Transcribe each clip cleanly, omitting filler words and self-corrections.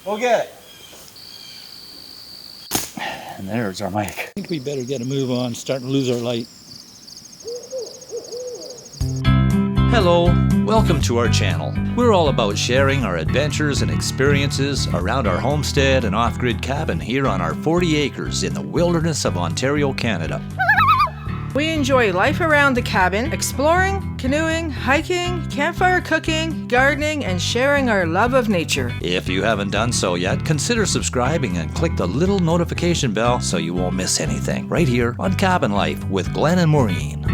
Go get it. And there's our mic. I think we better get a move on, starting to lose our light. Hello, welcome to our channel. We're all about sharing our adventures and experiences around our homestead and off-grid cabin here on our 40 acres in the wilderness of Ontario, Canada. We enjoy life around the cabin, exploring, canoeing, hiking, campfire cooking, gardening, and sharing our love of nature. If you haven't done so yet, consider subscribing and click the little notification bell so you won't miss anything. Right here on Cabin Life with Glenn and Maureen.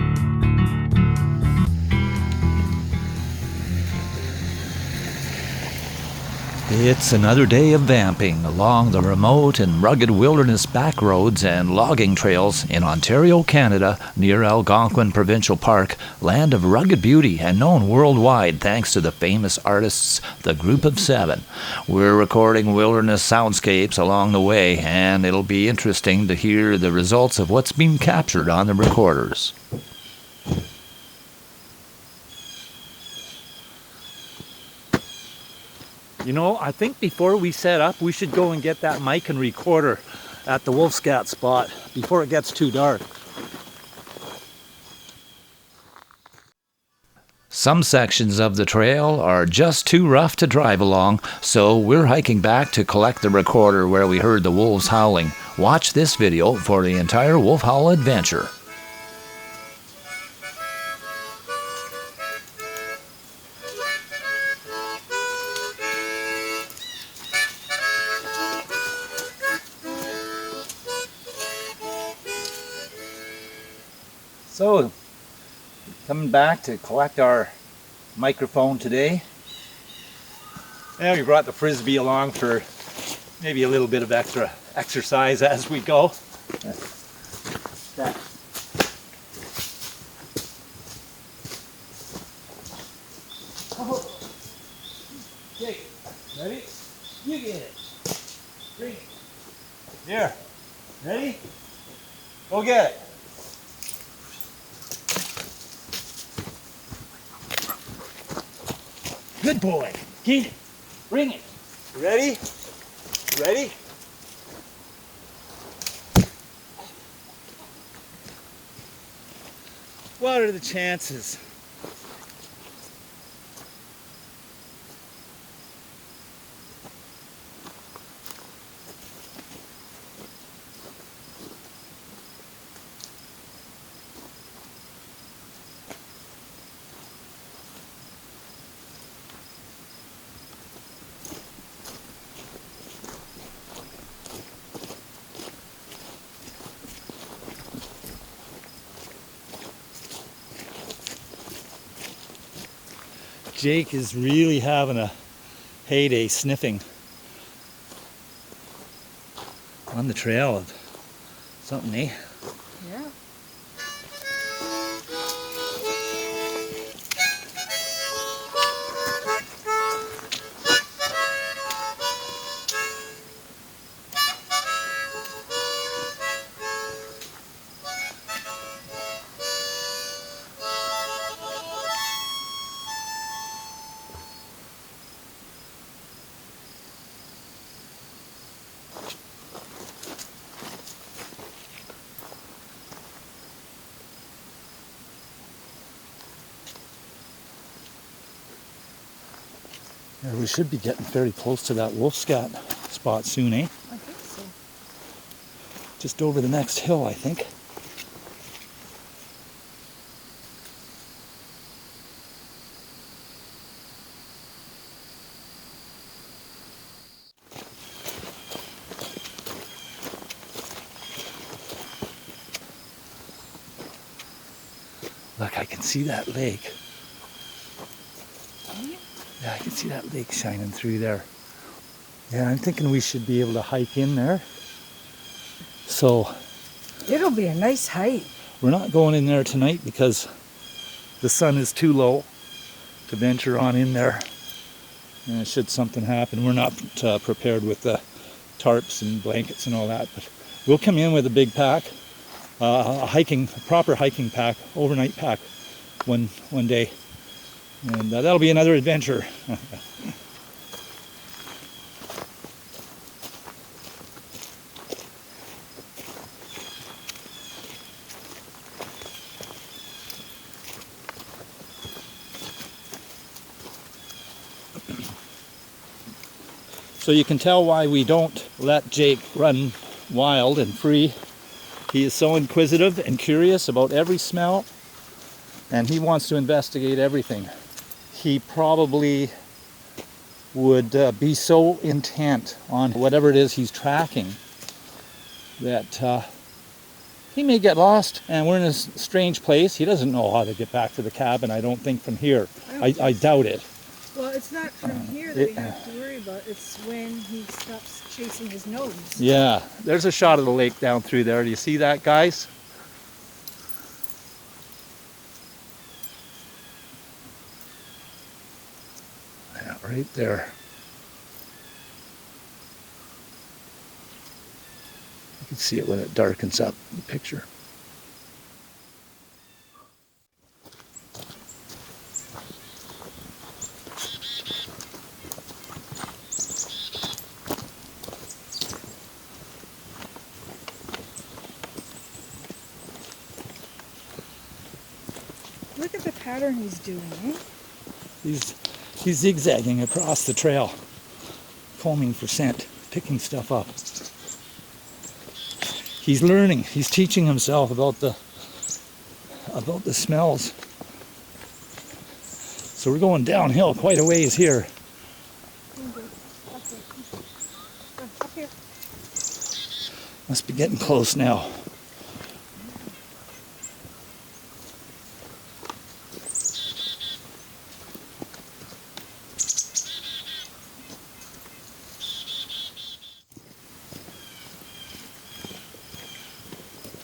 It's another day of vamping along the remote and rugged wilderness backroads and logging trails in Ontario, Canada, near Algonquin Provincial Park, land of rugged beauty and known worldwide thanks to the famous artists, the Group of Seven. We're recording wilderness soundscapes along the way, and it'll be interesting to hear the results of what's been captured on the recorders. You know, I think before we set up, we should go and get that mic and recorder at the wolf scat spot before it gets too dark. Some sections of the trail are just too rough to drive along, so we're hiking back to collect the recorder where we heard the wolves howling. Watch this video for the entire wolf howl adventure. So, coming back to collect our microphone today. And we brought the Frisbee along for maybe a little bit of extra exercise as we go. Okay, ready? You get it. Bring it. There. Ready? Go get it. Good boy. Get it. Bring it. Ready? Ready? What are the chances? Jake is really having a heyday sniffing on the trail of something, eh? Yeah. Yeah, we should be getting very close to that wolf scat spot soon, eh? I think so. Just over the next hill, I think. Look, I can see that lake. Yeah, I can see that lake shining through there. Yeah, I'm thinking we should be able to hike in there. So It'll be a nice hike. we're not going in there tonight because the sun is too low to venture on in there. And should something happen, we're not prepared with the tarps and blankets and all that. But we'll come in with a big pack, a proper hiking pack, overnight pack, one day. And that'll be another adventure. So you can tell why we don't let Jake run wild and free. He is so inquisitive and curious about every smell, and he wants to investigate everything. He probably would be so intent on whatever it is he's tracking that he may get lost, and we're in a strange place. He doesn't know how to get back to the cabin, I don't think, from here. I doubt it. Well, it's not from here that we have to worry about. It's when he stops chasing his nose. Yeah, there's a shot of the lake down through there. Do you see that, guys? Yeah, right there. You can see it when it darkens up the picture. Look at the pattern he's doing, eh? He's zigzagging across the trail, combing for scent, picking stuff up. He's learning. He's teaching himself about the smells. So we're going downhill quite a ways here. Up here. Must be getting close now.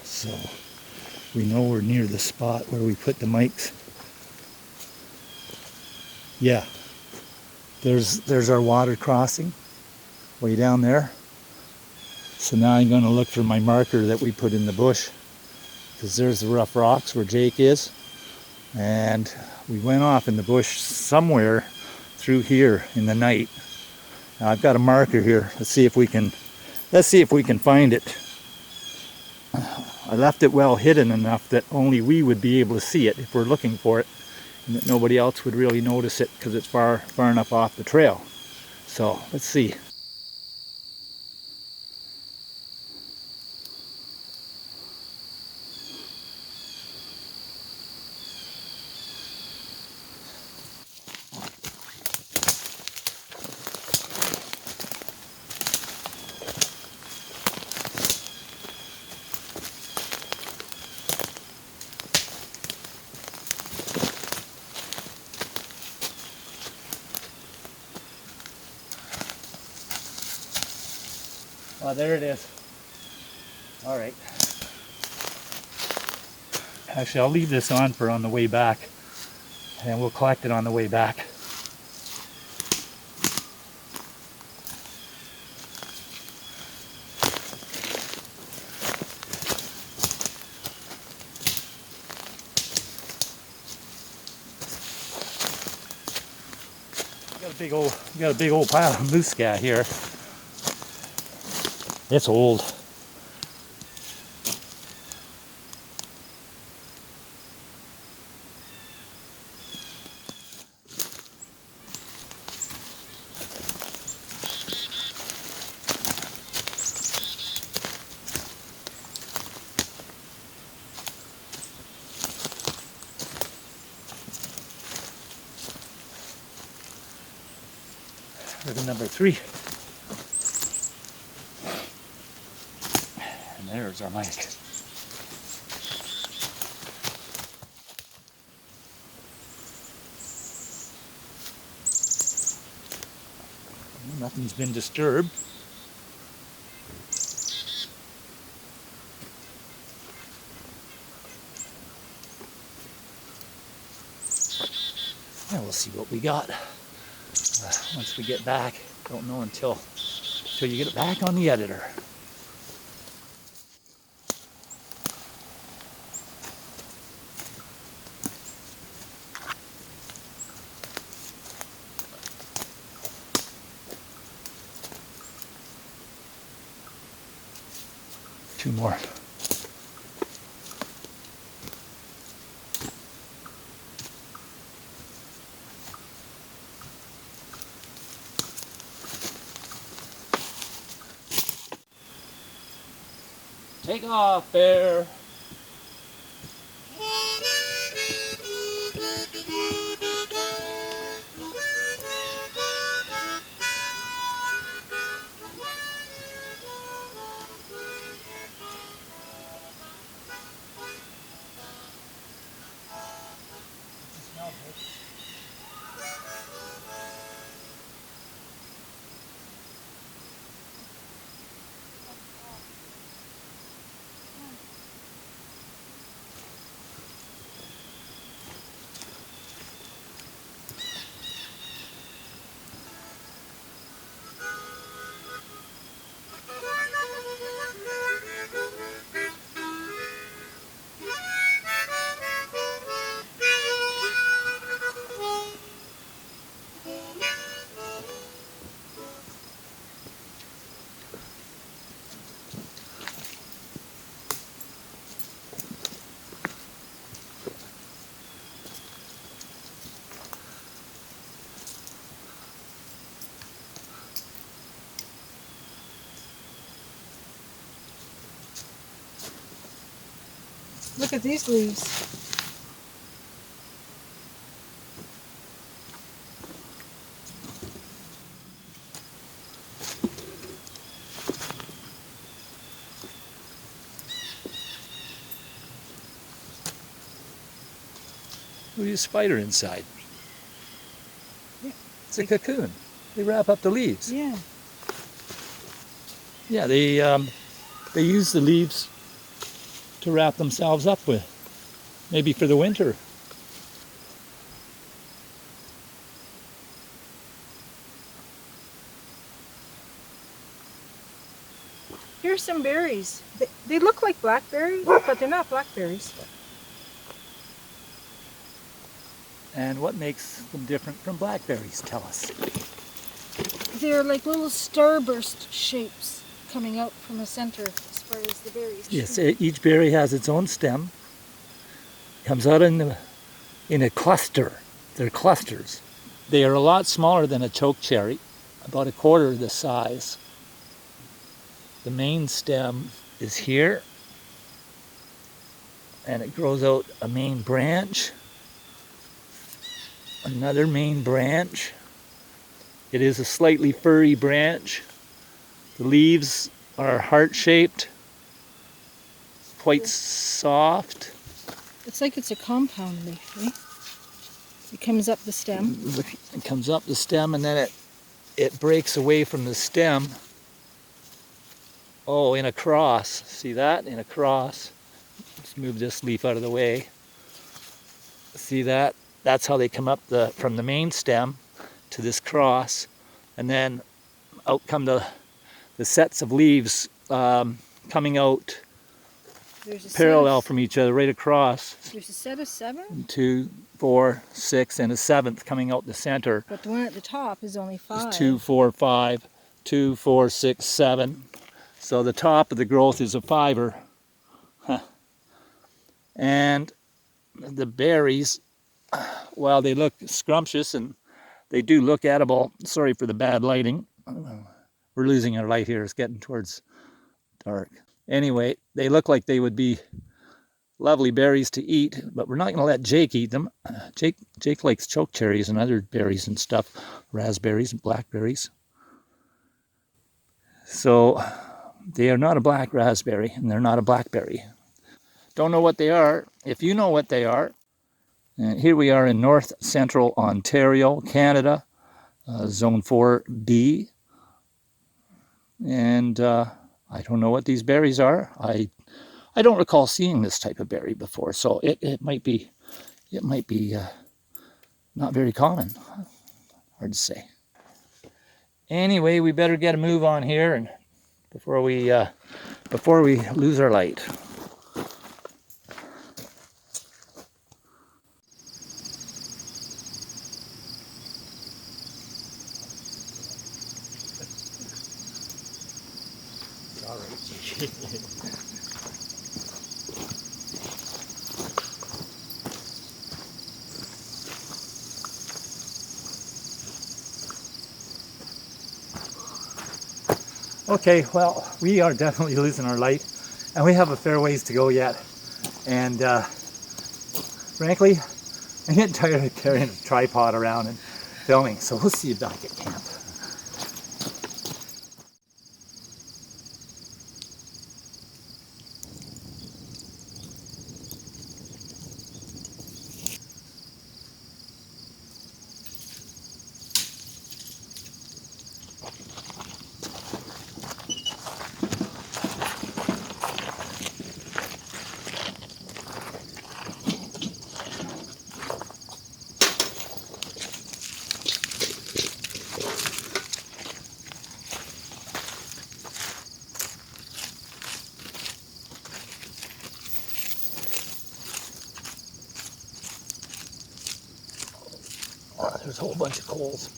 So we know we're near the spot where we put the mics. Yeah, there's our water crossing way down there. So now I'm going to look for my marker that we put in the bush, because there's the rough rocks where Jake is, and we went off in the bush somewhere through here in the night. Now I've got a marker here. Let's see if we can find it. I left it well hidden enough that only we would be able to see it if we're looking for it, and that nobody else would really notice it because it's far enough off the trail. So let's see. Oh, there it is. All right. Actually, I'll leave this on for on the way back, and we'll collect it on the way back. Got a big old pile of moose scat here. It's old. Ribbon number 3. And there's our mic. Nothing's been disturbed. And we'll see what we got once we get back. Don't know until you get it back on the editor. Two more. Take off, bear. Look at these leaves. Look at a spider inside. Yeah. It's a cocoon. They wrap up the leaves. Yeah. Yeah, they use the leaves to wrap themselves up with, maybe for the winter. Here's some berries. They look like blackberries, but they're not blackberries. And what makes them different from blackberries? Tell us. They're like little starburst shapes coming out from the center as far as the berries. Yes, each berry has its own stem. Comes out in a cluster. They're clusters. They are a lot smaller than a choke cherry, about a quarter the size. The main stem is here, and it grows out a main branch, another main branch. It is a slightly furry branch. The leaves are heart-shaped, quite soft. It's like it's a compound leaf, right? It comes up the stem. It comes up the stem, and then it breaks away from the stem. Oh, in a cross. See that? In a cross. Let's move this leaf out of the way. See that? That's how they come up from the main stem to this cross. And then out come the sets of leaves coming out parallel from each other, right across. There's a set of 7? 2, 4, 6, and a 7th coming out the center. But the one at the top is only 5. It's 2, 4, 5, 2, 4, 6, 7. So the top of the growth is a 5er. And the berries, well, they look scrumptious and they do look edible. Sorry for the bad lighting. We're losing our light here. It's getting towards dark. Anyway, they look like they would be lovely berries to eat, but we're not going to let Jake eat them. Jake likes choke cherries and other berries and stuff, raspberries and blackberries. So they are not a black raspberry and they're not a blackberry. Don't know what they are. If you know what they are, and here we are in north central Ontario, Canada, zone 4B. And I don't know what these berries are. I don't recall seeing this type of berry before, so it might be not very common. Hard to say. Anyway, we better get a move on here, and before we lose our light. All right. Okay, well, we are definitely losing our light. And we have a fair ways to go yet. And frankly, I'm getting tired of carrying a tripod around and filming, so we'll see you back at camp. Oh, there's a whole bunch of coals.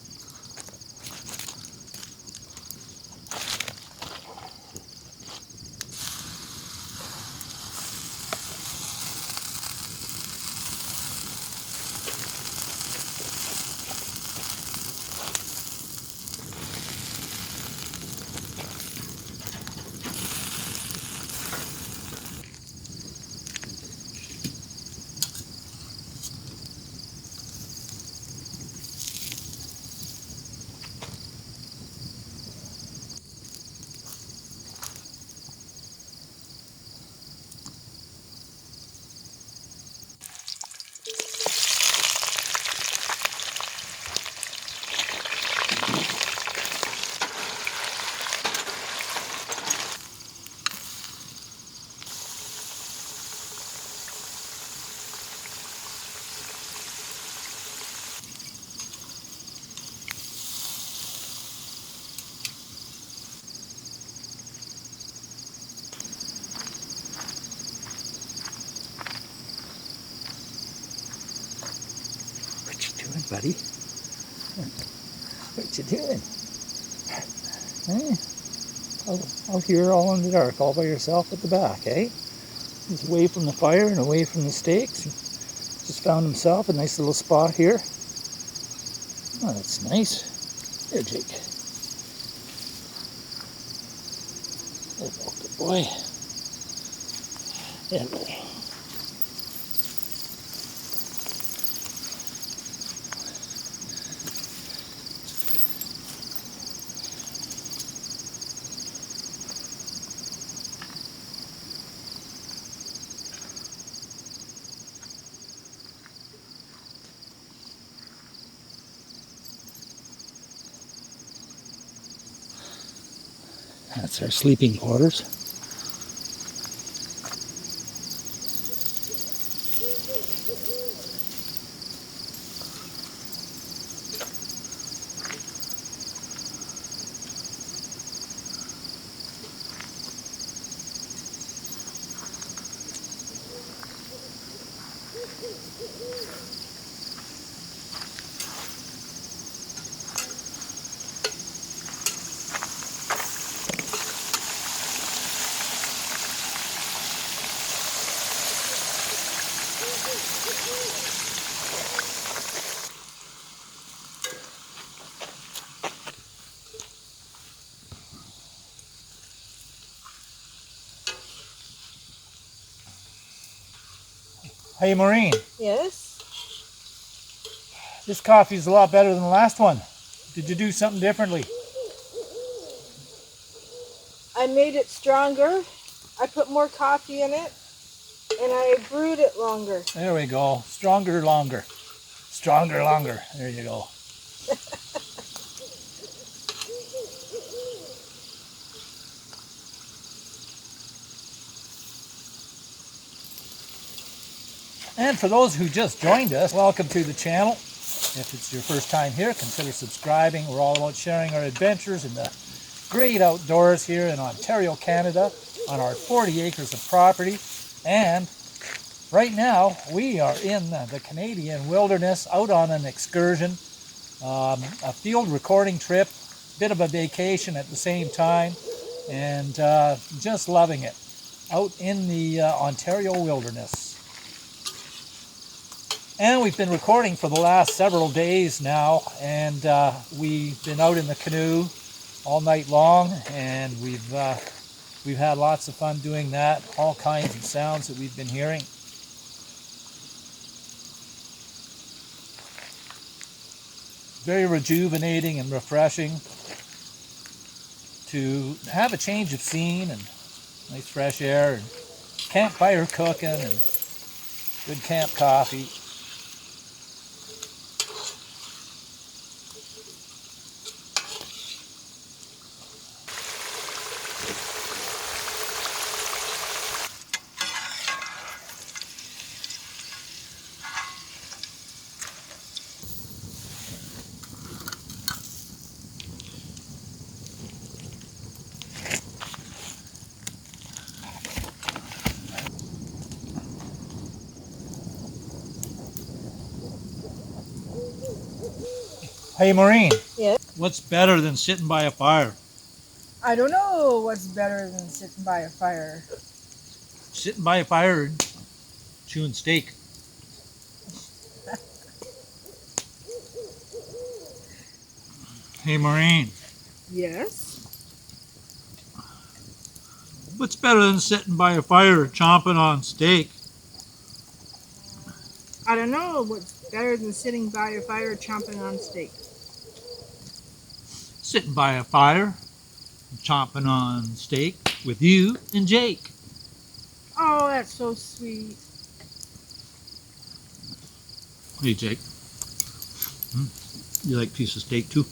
Buddy, what you doing? Out here all in the dark, all by yourself at the back, eh? He's away from the fire and away from the stakes. Just found himself a nice little spot here. Oh, that's nice. Here, Jake. There you go, good boy. There we go. That's our sleeping quarters. Hey Maureen, Yes? this coffee is a lot better than the last one. Did you do something differently? I made it stronger. I put more coffee in it. And I brewed it longer. There we go. Stronger, longer. Stronger, longer. There you go. And for those who just joined us, welcome to the channel. If it's your first time here, consider subscribing. We're all about sharing our adventures in the great outdoors here in Ontario, Canada, on our 40 acres of property. And right now, we are in the Canadian wilderness, out on an excursion, a field recording trip, bit of a vacation at the same time, and just loving it, out in the Ontario wilderness. And we've been recording for the last several days now, and we've been out in the canoe all night long, and we've We've had lots of fun doing that, all kinds of sounds that we've been hearing. Very rejuvenating and refreshing to have a change of scene and nice fresh air and campfire cooking and good camp coffee. Hey Maureen, Yes? what's better than sitting by a fire? I don't know what's better than sitting by a fire. Sitting by a fire and chewing steak. Hey Maureen, Yes? what's better than sitting by a fire chomping on steak? I don't know what's better than sitting by a fire chomping on steak. Sitting by a fire chomping on steak with you and Jake. Oh, that's so sweet. Hey Jake, you like a piece of steak too?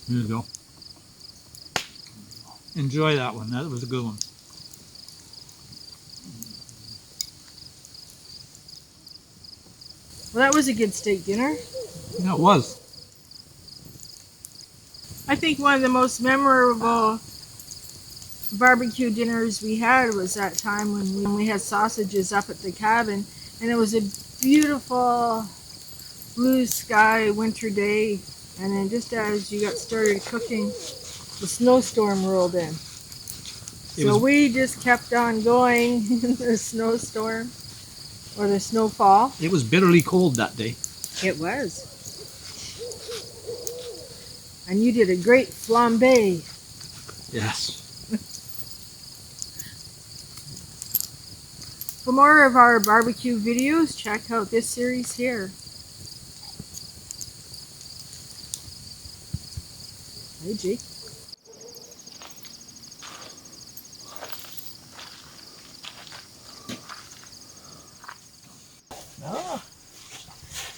Here you go. Enjoy that one. That was a good one. Well, that was a good steak dinner. Yeah, it was. I think one of the most memorable barbecue dinners we had was that time when we had sausages up at the cabin, and it was a beautiful blue sky winter day, and then just as you got started cooking, the snowstorm rolled in. So we just kept on going in the snowstorm, or the snowfall. It was bitterly cold that day. It was. And you did a great flambe. Yes. For more of our barbecue videos, check out this series here. Hey, Jake. Oh,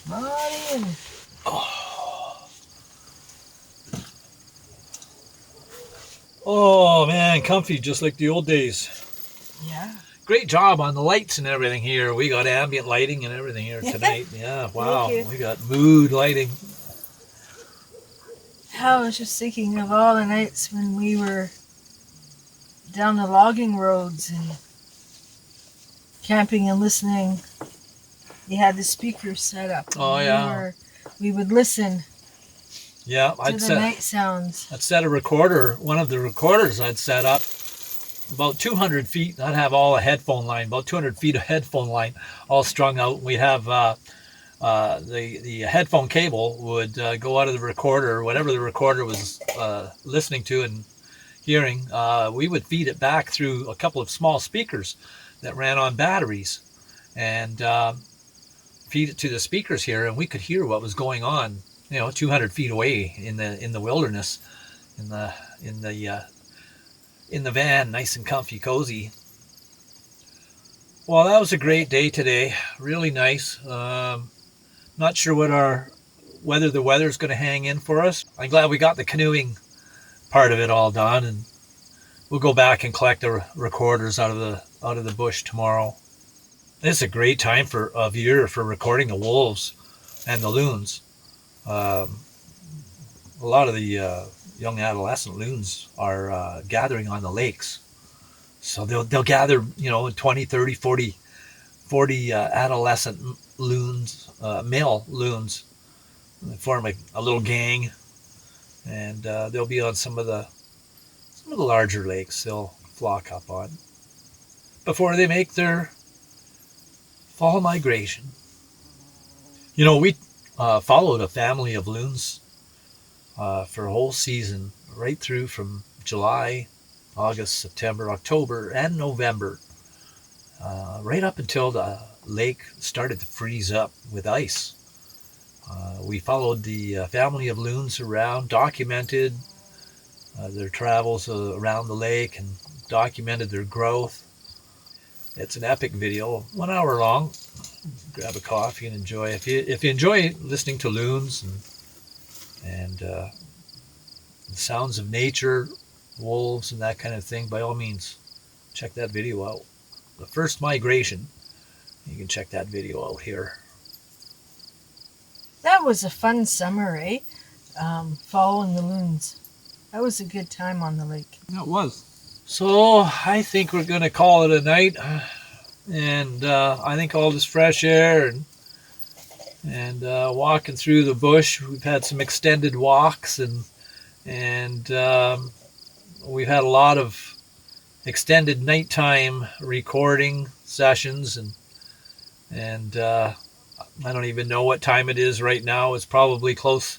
come on in. Oh man, comfy, just like the old days. Yeah. Great job on the lights and everything here. We got ambient lighting and everything here tonight. Yeah, wow. Thank you. We got mood lighting. I was just thinking of all the nights when we were down the logging roads and camping and listening. You had the speakers set up. Oh, yeah. We would listen Yeah, to the night sounds. I'd set a recorder, one of the recorders I'd set up about 200 feet. I'd have all a headphone line, about 200 feet of headphone line all strung out. We'd have the headphone cable would go out of the recorder, whatever the recorder was listening to and hearing. We would feed it back through a couple of small speakers that ran on batteries and feed it to the speakers here, and we could hear what was going on, 200 feet away in the wilderness, in the van, nice and comfy, cozy. Well, that was a great day today. Really nice. Not sure whether the weather's going to hang in for us. I'm glad we got the canoeing part of it all done, and we'll go back and collect the recorders out of the bush tomorrow. This is a great time of year for recording the wolves and the loons. A lot of the young adolescent loons are gathering on the lakes. So they'll gather, 20, 30, 40 adolescent loons, male loons. They form a little gang, and they'll be on some of the larger lakes they'll flock up on before they make their fall migration. followed a family of loons for a whole season, right through from July, August, September, October, and November, right up until the lake started to freeze up with ice. We followed the family of loons around, documented their travels around the lake, and documented their growth. It's an epic video, 1 hour long. Grab a coffee and enjoy. If you enjoy listening to loons and the sounds of nature, wolves and that kind of thing, by all means, check that video out. The first migration, you can check that video out here. That was a fun summer, eh? Following the loons. That was a good time on the lake. That was. So I think we're going to call it a night. And I think all this fresh air and walking through the bush, we've had some extended walks, and we've had a lot of extended nighttime recording sessions, and I don't even know what time it is right now. It's probably close.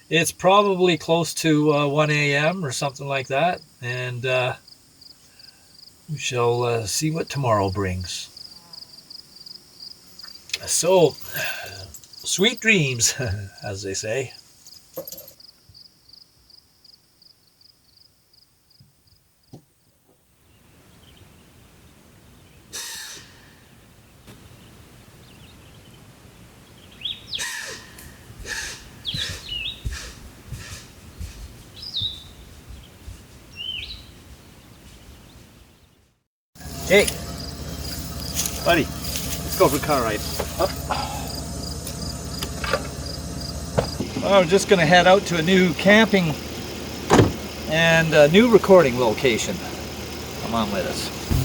It's probably close to 1 a.m. or something like that, and we shall see what tomorrow brings. So, sweet dreams, as they say. Hey, buddy, let's go for a car ride. Up. Well, we're just going to head out to a new camping and a new recording location. Come on with us.